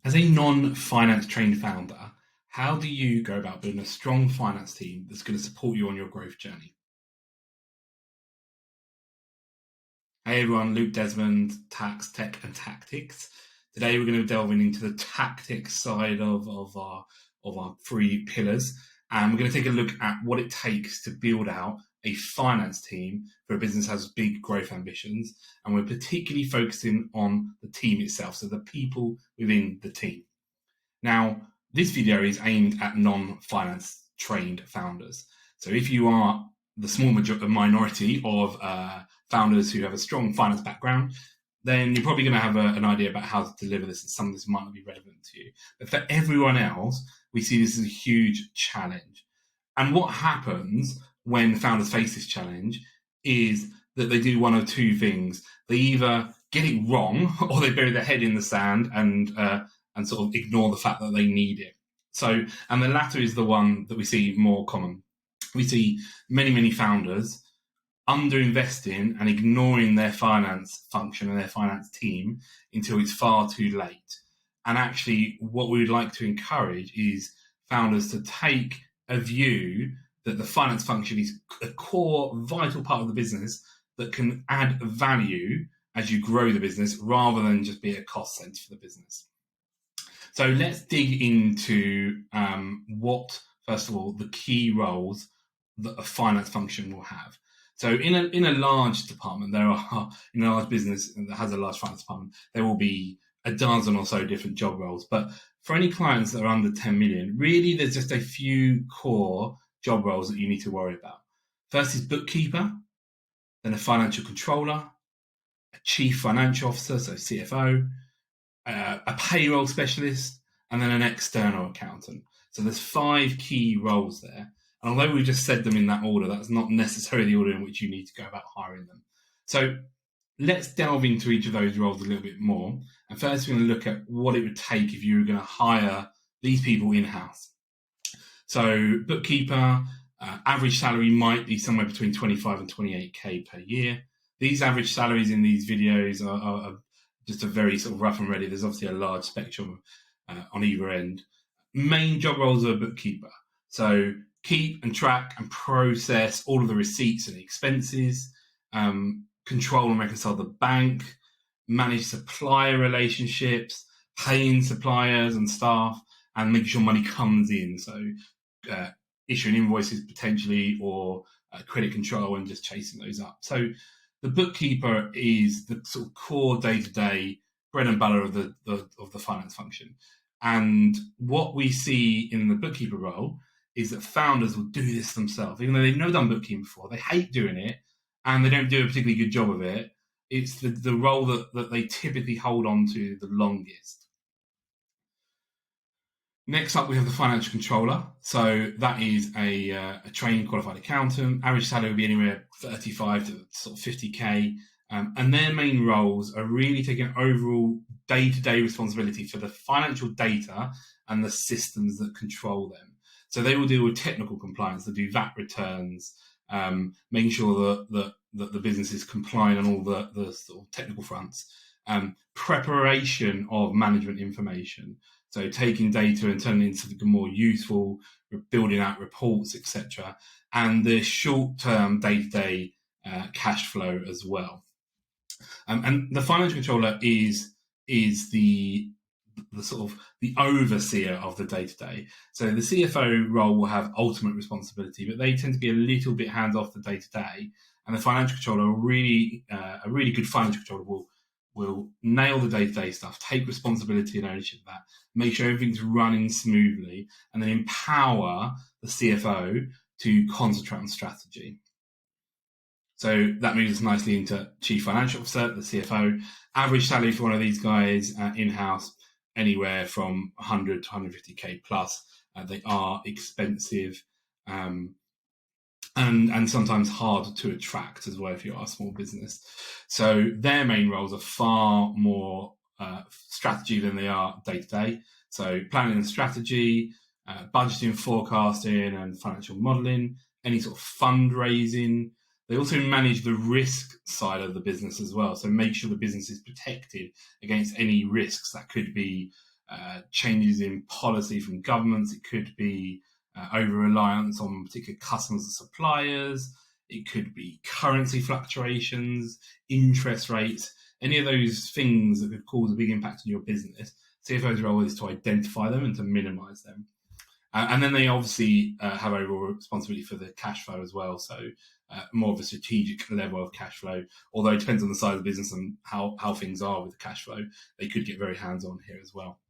As a non-finance trained founder, how do you go about building a strong finance team that's going to support you on your growth journey? Hey everyone, Luke Desmond, Tax, Tech and Tactics. Today we're going to be delving into the tactics side of our three pillars, and we're going to take a look at what it takes to build out a finance team for a business that has big growth ambitions, and we're particularly focusing on the team itself, so the people within the team. Now, this video is aimed at non-finance trained founders. So if you are the small minority of founders who have a strong finance background, then you're probably going to have an idea about how to deliver this, and some of this might not be relevant to you. But for everyone else, we see this as a huge challenge. And what happens when founders face this challenge is that they do one of two things. They either get it wrong or they bury their head in the sand and sort of ignore the fact that they need it. So, and the latter is the one that we see more common. We see many founders underinvesting and ignoring their finance function and their finance team until it's far too late. And actually, what we would like to encourage is founders to take a view that the finance function is a core, vital part of the business that can add value as you grow the business rather than just be a cost center for the business. So let's dig into what, first of all, the key roles that a finance function will have. So in a large department, in a large business that has a large finance department, there will be a dozen or so different job roles. But for any clients that are under 10 million, really there's just a few core job roles that you need to worry about. First is bookkeeper, then a financial controller, a chief financial officer, so CFO, a payroll specialist, and then an external accountant. So there's 5 key roles there. And although we've just said them in that order, that's not necessarily the order in which you need to go about hiring them. So let's delve into each of those roles a little bit more. And first, we're going to look at what it would take if you were going to hire these people in-house. So bookkeeper, average salary might be somewhere between 25 and 28k per year. These average salaries in these videos are just a very sort of rough and ready. There's obviously a large spectrum on either end. Main job roles of a bookkeeper. So keep and track and process all of the receipts and expenses, control and reconcile the bank, manage supplier relationships, paying suppliers and staff, and making sure money comes in. So issuing invoices potentially, or credit control and just chasing those up. So the bookkeeper is the sort of core day-to-day bread and butter of the finance function. And what we see in the bookkeeper role is that founders will do this themselves, even though they've never done bookkeeping before. They hate doing it, and they don't do a particularly good job of it. It's the role that they typically hold on to the longest. Next up, we have the financial controller. So that is a trained qualified accountant. Average salary will be anywhere 35 to sort of 50k. And their main roles are really taking overall day-to-day responsibility for the financial data and the systems that control them. So they will deal with technical compliance. They do VAT returns, making sure that the business is compliant on all the sort of technical fronts. Preparation of management information. So taking data and turning it into something more useful, building out reports, etc. And the short-term day-to-day cash flow as well. And the financial controller is the sort of the overseer of the day-to-day. So the CFO role will have ultimate responsibility, but they tend to be a little bit hands off the day-to-day. And the financial controller, a really good financial controller will nail the day-to-day stuff, take responsibility and ownership of that, make sure everything's running smoothly, and then empower the CFO to concentrate on strategy. So that moves us nicely into Chief Financial Officer, the CFO. Average salary for one of these guys in-house, anywhere from 100 to 150k plus. They are expensive and sometimes hard to attract as well if you are a small business. So their main roles are far more strategy than they are day-to-day. So planning and strategy, budgeting, forecasting and financial modelling, any sort of fundraising. They also manage the risk side of the business as well. So make sure the business is protected against any risks that could be changes in policy from governments. It could be over-reliance on particular customers and suppliers. It could be currency fluctuations, interest rates, any of those things that could cause a big impact on your business. CFO's role is to identify them and to minimize them. And then they obviously have overall responsibility for the cash flow as well. So more of a strategic level of cash flow, although it depends on the size of the business and how things are with the cash flow. They could get very hands-on here as well.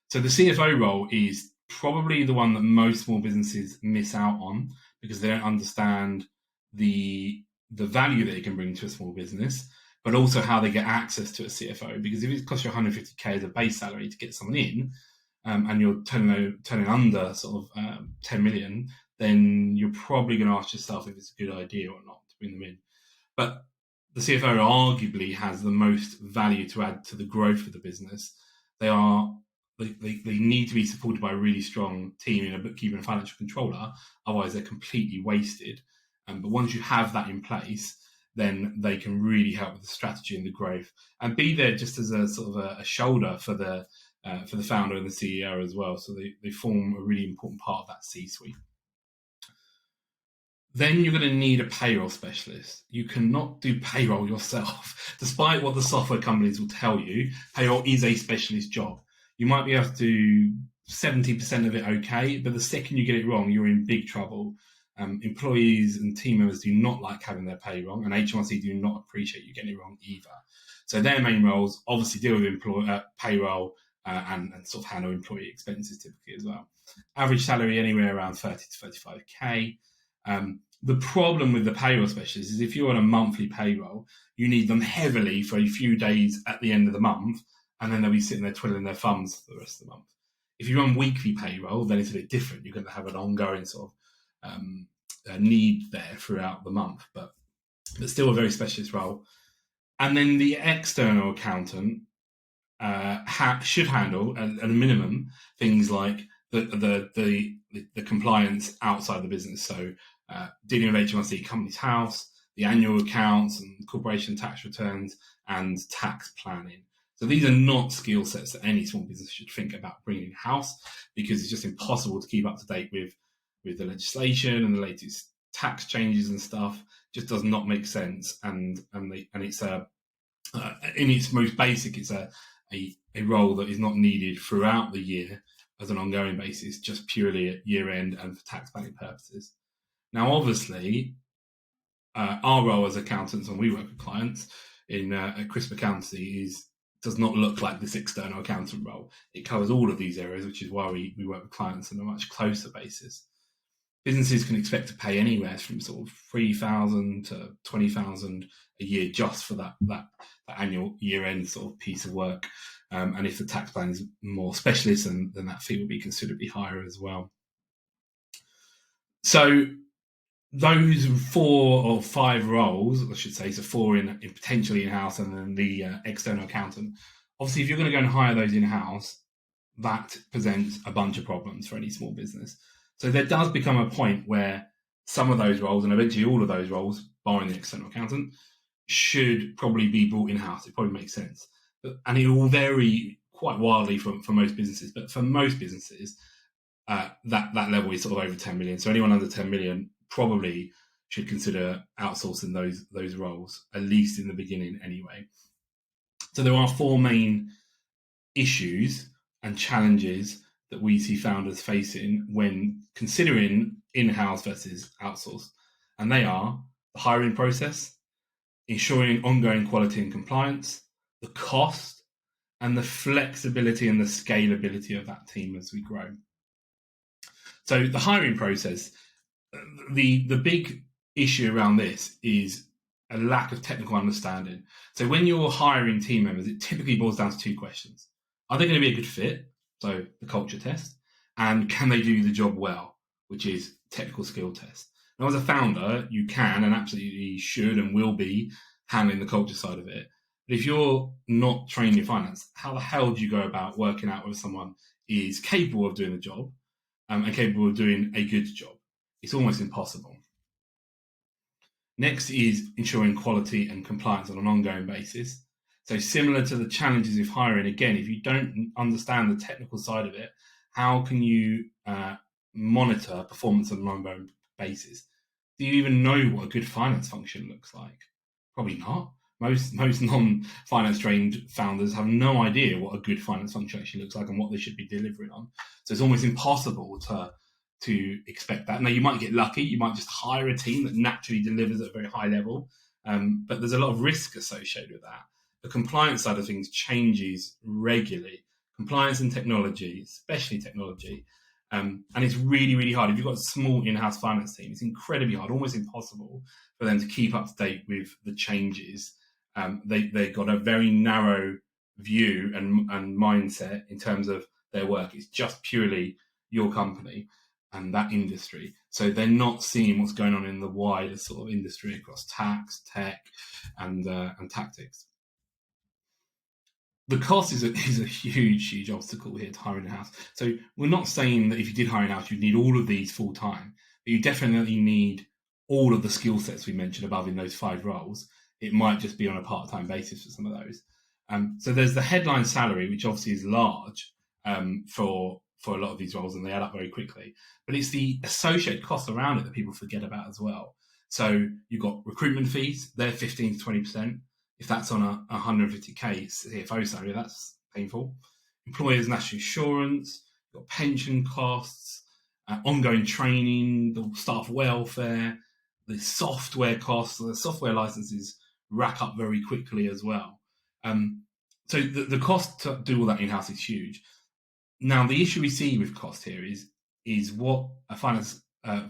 So the CFO role is probably the one that most small businesses miss out on because they don't understand the value that it can bring to a small business, but also how they get access to a CFO. Because if it costs you 150k as a base salary to get someone in, and you're turning under sort of 10 million, then you're probably going to ask yourself if it's a good idea or not to bring them in. But the CFO arguably has the most value to add to the growth of the business. They need to be supported by a really strong team in a bookkeeper and financial controller, otherwise they're completely wasted. But once you have that in place, then they can really help with the strategy and the growth, and be there just as a sort of a shoulder for the founder and the CEO as well. So they form a really important part of that C-suite. Then you're going to need a payroll specialist. You cannot do payroll yourself. Despite what the software companies will tell you, payroll is a specialist job. You might be able to do 70% of it okay, but the second you get it wrong, you're in big trouble. Employees and team members do not like having their pay wrong, and HMRC do not appreciate you getting it wrong either. So their main roles obviously deal with payroll and sort of handle employee expenses typically as well. Average salary anywhere around 30 to 35k. The problem with the payroll specialist is if you're on a monthly payroll, you need them heavily for a few days at the end of the month, and then they'll be sitting there twiddling their thumbs for the rest of the month. If you run weekly payroll, then it's a bit different. You're going to have an ongoing sort of need there throughout the month, but still a very specialist role. And then the external accountant should handle at a minimum things like the compliance outside the business. So dealing with HMRC Companies House, the annual accounts and corporation tax returns, and tax planning. So these are not skill sets that any small business should think about bringing in-house, because it's just impossible to keep up to date with the legislation and the latest tax changes and stuff. Just does not make sense. And it's in its most basic, it's a role that is not needed throughout the year as an ongoing basis, just purely at year end and for tax planning purposes. Now, obviously, our role as accountants, when we work with clients at Crisp Accountancy, does not look like this external accountant role. It covers all of these areas, which is why we work with clients on a much closer basis. Businesses can expect to pay anywhere from sort of $3,000 to $20,000 a year just for that annual year-end sort of piece of work. And if the tax plan is more specialist, then that fee will be considerably higher as well. So those 4 or 5 roles, I should say, so 4 in potentially in-house, and then the external accountant. Obviously, if you're going to go and hire those in-house, that presents a bunch of problems for any small business. So there does become a point where some of those roles, and eventually all of those roles, barring the external accountant, should probably be brought in-house. It probably makes sense. And it will vary quite wildly for most businesses. But for most businesses, that level is sort of over 10 million. So anyone under 10 million probably should consider outsourcing those roles, at least in the beginning anyway. So there are 4 main issues and challenges that we see founders facing when considering in-house versus outsourced. And they are the hiring process, ensuring ongoing quality and compliance, the cost, and the flexibility and the scalability of that team as we grow. So the hiring process, the big issue around this is a lack of technical understanding. So when you're hiring team members, it typically boils down to 2 questions. Are they going to be a good fit? So the culture test. And can they do the job well, which is technical skill test. Now, as a founder, you can and absolutely should and will be handling the culture side of it. But if you're not trained in finance, how the hell do you go about working out whether someone is capable of doing the job and capable of doing a good job? It's almost impossible. Next is ensuring quality and compliance on an ongoing basis. So similar to the challenges of hiring, again, if you don't understand the technical side of it, how can you monitor performance on an ongoing basis? Do you even know what a good finance function looks like? Probably not. Most non-finance trained founders have no idea what a good finance function actually looks like and what they should be delivering on. So it's almost impossible to expect that. Now, you might get lucky. You might just hire a team that naturally delivers at a very high level. But there's a lot of risk associated with that. The compliance side of things changes regularly. Compliance and technology, especially technology, and it's really, really hard. If you've got a small in-house finance team, it's incredibly hard, almost impossible for them to keep up to date with the changes. They've got a very narrow view and mindset in terms of their work. It's just purely your company and that industry. So they're not seeing what's going on in the wider sort of industry across tax, tech, and tactics. The cost is a huge obstacle here to hiring in-house. So we're not saying that if you did hire in-house, you'd need all of these full time, but you definitely need all of the skill sets we mentioned above in those 5 roles. It might just be on a part-time basis for some of those. So there's the headline salary, which obviously is large for a lot of these roles, and they add up very quickly. But it's the associated costs around it that people forget about as well. So you've got recruitment fees; they're 15 to 20%. If that's on a 150k CFO salary, that's painful. Employers' national insurance, you've got pension costs, ongoing training, the staff welfare, the software costs, the software licenses rack up very quickly as well. So the cost to do all that in-house is huge. Now, the issue we see with cost here is what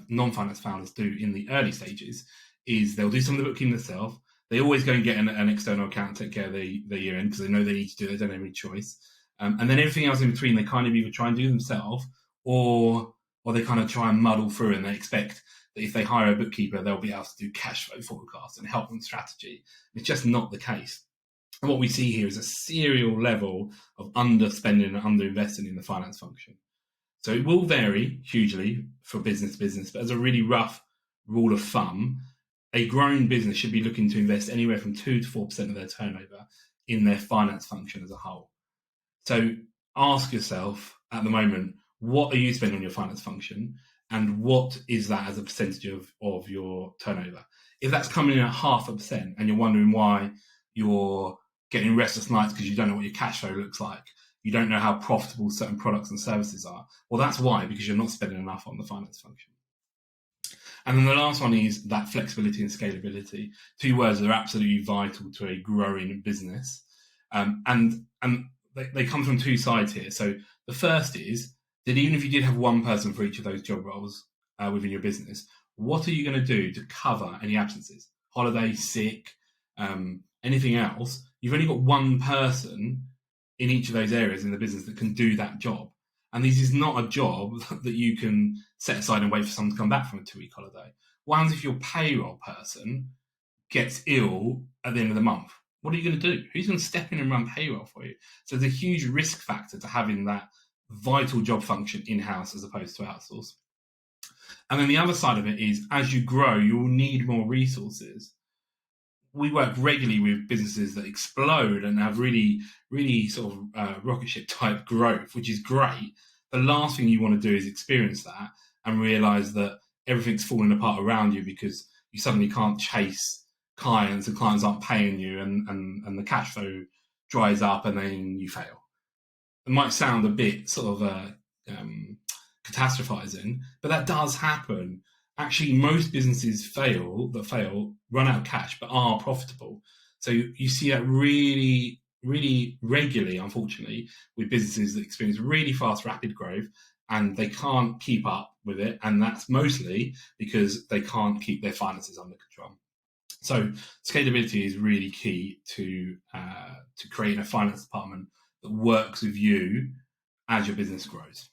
non-finance founders do in the early stages is they'll do some of the bookkeeping themselves. They always go and get an external accountant to take care of their year end because they know they need to do it. They don't have any choice. And then everything else in between, they kind of either try and do themselves or they kind of try and muddle through, and they expect that if they hire a bookkeeper, they'll be able to do cash flow forecasts and help them strategy. It's just not the case. And what we see here is a serial level of underspending and underinvesting in the finance function. So it will vary hugely for business to business, but as a really rough rule of thumb, a growing business should be looking to invest anywhere from 2 to 4% of their turnover in their finance function as a whole. So ask yourself at the moment, what are you spending on your finance function, and what is that as a percentage of your turnover? If that's coming in at 0.5% and you're wondering why you're getting restless nights because you don't know what your cash flow looks like, you don't know how profitable certain products and services are, well, that's why, because you're not spending enough on the finance function. And then the last one is that flexibility and scalability. 2 words that are absolutely vital to a growing business. And they come from 2 sides here. So the first is that even if you did have one person for each of those job roles within your business, what are you going to do to cover any absences? Holiday, sick, anything else? You've only got one person in each of those areas in the business that can do that job. And this is not a job that you can set aside and wait for someone to come back from a 2-week holiday. What happens if your payroll person gets ill at the end of the month? What are you going to do? Who's going to step in and run payroll for you? So there's a huge risk factor to having that vital job function in-house as opposed to outsource. And then the other side of it is, as you grow, you will need more resources. We work regularly with businesses that explode and have really, really sort of rocket ship type growth, which is great. The last thing you want to do is experience that and realize that everything's falling apart around you because you suddenly can't chase clients and clients aren't paying you and the cash flow dries up and then you fail. It might sound a bit sort of catastrophizing, but that does happen. Actually, most businesses run out of cash, but are profitable. So you see that really, really regularly, unfortunately, with businesses that experience really fast, rapid growth, and they can't keep up with it. And that's mostly because they can't keep their finances under control. So scalability is really key to creating a finance department that works with you as your business grows.